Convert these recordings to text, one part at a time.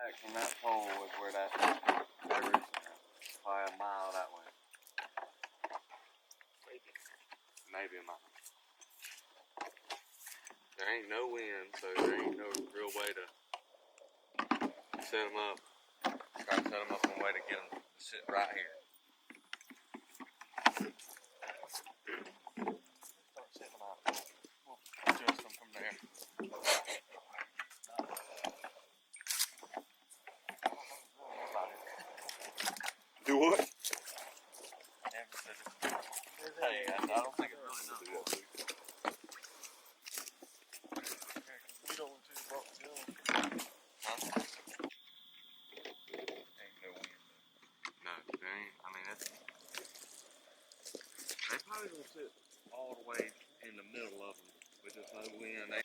Back from that pole was where that roost is. Probably a mile that way. Maybe a mile. There ain't no wind, so there ain't no real way to set them up. Try to set them up in a way to get them to sit right here. Start setting them out. We'll adjust them from there. Do what? Hey, I don't think it's really nothing. We don't want to box hill. Huh? Ain't no wind. No, there ain't. I mean, it's. They probably gonna sit all the way in the middle of them with just no wind.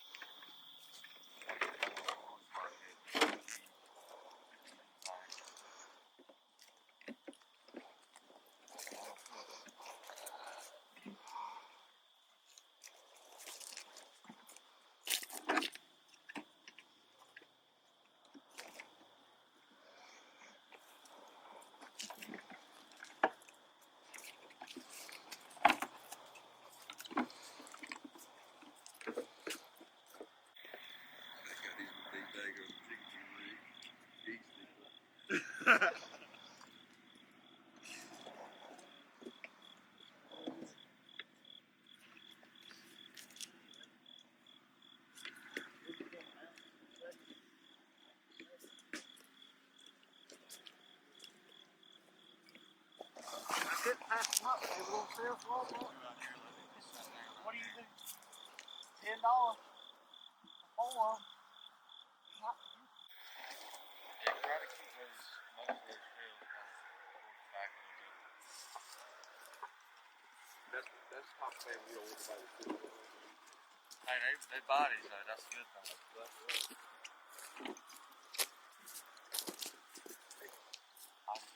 What do you do? $10 for 4 of them. Yeah, try to keep those most of those trails back a little bit. That's top thing we don't want anybody to do. Hey, they bodies though, that's a good thing.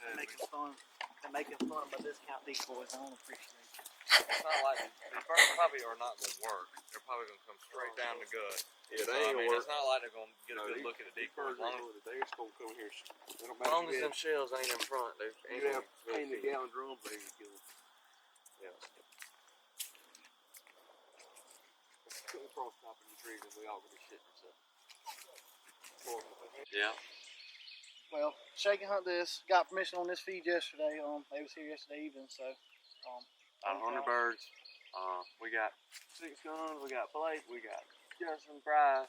They're making fun. They're making fun, but discount decoys. I don't appreciate it. It's not like they probably are not going to work. They're probably going to come straight down the gut. Yeah, they ain't work. It's not like they're going to get a good look at the decoy. They just going to come here. As long as them shells ain't in front, they ain't going to paint the gallon drum, they can kill them. Yeah. Couldn't cross topping the trees and we all would have shit ourselves. Yeah. Well, shake and hunt this. Got permission on this feed yesterday. They was here yesterday evening, so. About 100 birds. We got 6 guns. We got Blake. We got Justin, Bryce,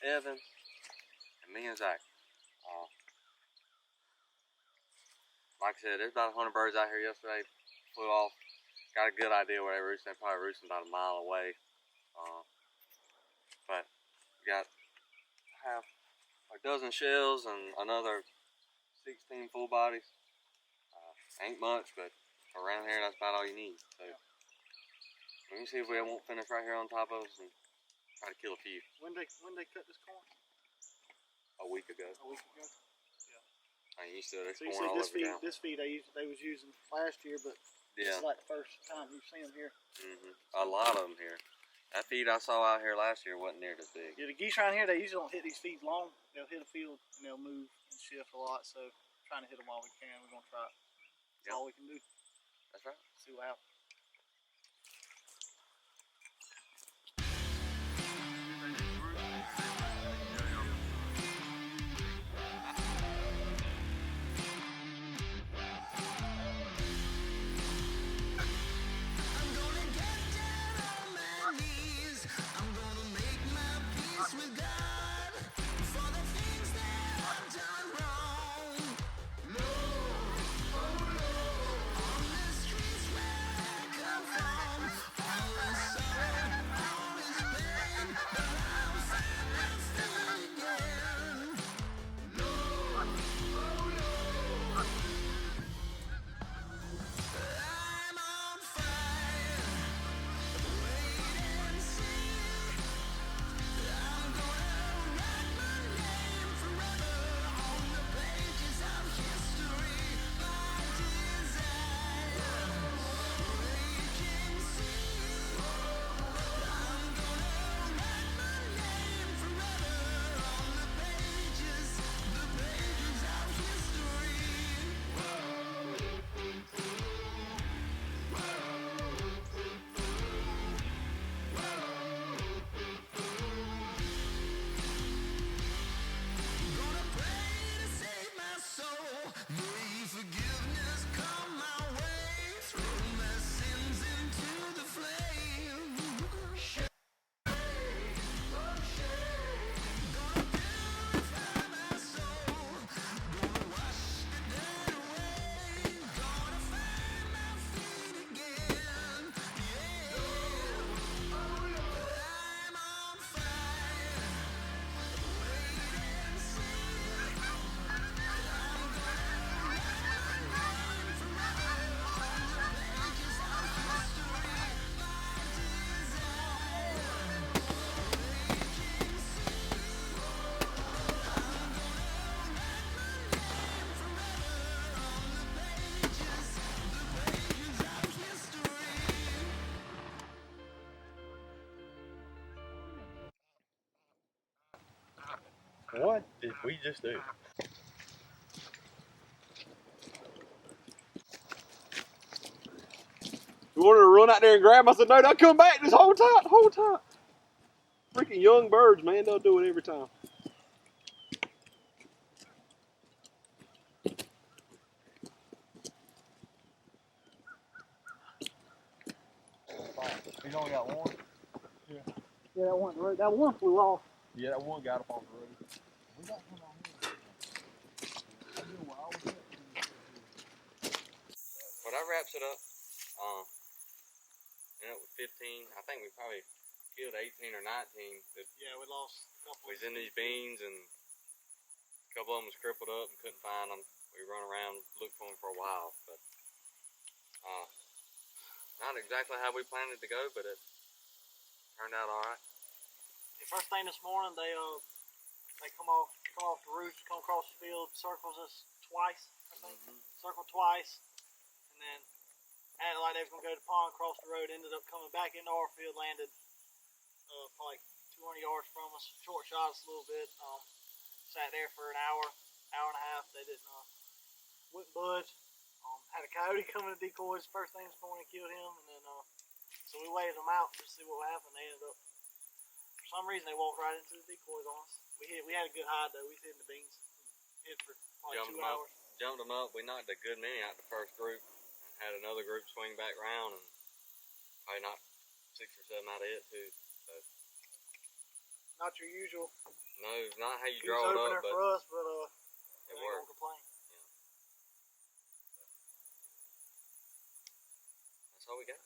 Evan, and me and Zach. Like I said, there's about 100 birds out here yesterday. Flew off. Got a good idea where they roosted. They probably roosting about a mile away. But we got half a dozen shells and another 16 full bodies. Ain't much, but around here that's about all you need. So let me see if we won't finish right here on top of us and try to kill a few. When they cut this corn? A week ago. A week ago. Yeah. I used to. There's so you corn all see over this feed they was using last year, but this is like the first time you've seen them here. A lot of them here. That feed I saw out here last year wasn't near this big. Yeah, the geese around here, they usually don't hit these feeds long. They'll hit a field and they'll move and shift a lot. So trying to hit them while we can. We're gonna try it. That's all we can do. That's right. See what happens. What did we just do? We wanted to run out there and grab him. I said, no, don't come back. Just hold tight, hold tight. Freaking young birds, man, they'll do it every time. He's only got one. Yeah, that one flew off. Yeah, that one got up on the roof. We got one on here. Well, that wraps it up. It was 15. I think we probably killed 18 or 19. That Yeah, we lost a couple. was in these beans, and a couple of them was crippled up and couldn't find them. We run around, looked for them for a while, but not exactly how we planned it to go, but it turned out all right. The first thing this morning, they come off the roost, come across the field, circles us twice, I think. Circled twice, and then acted like they was gonna go to the pond, cross the road, ended up coming back into our field, landed probably 200 yards from us, short shot us a little bit. Sat there for an hour and a half. They wouldn't budge. Had a coyote come in the decoys first thing this morning, killed him, and then so we waited them out just to see what would happen. They ended up, for some reason, they walked right into the decoys on us. We had a good hide though. We hid in the beans, hid for probably 2 hours. Jumped them up. We knocked a good many out the first group, and had another group swing back round, and probably knocked 6 or 7 out of it too. So not your usual. No, not how you Goose draw it opener up, but for us, but it we ain't worked. gonna complain. That's all we got.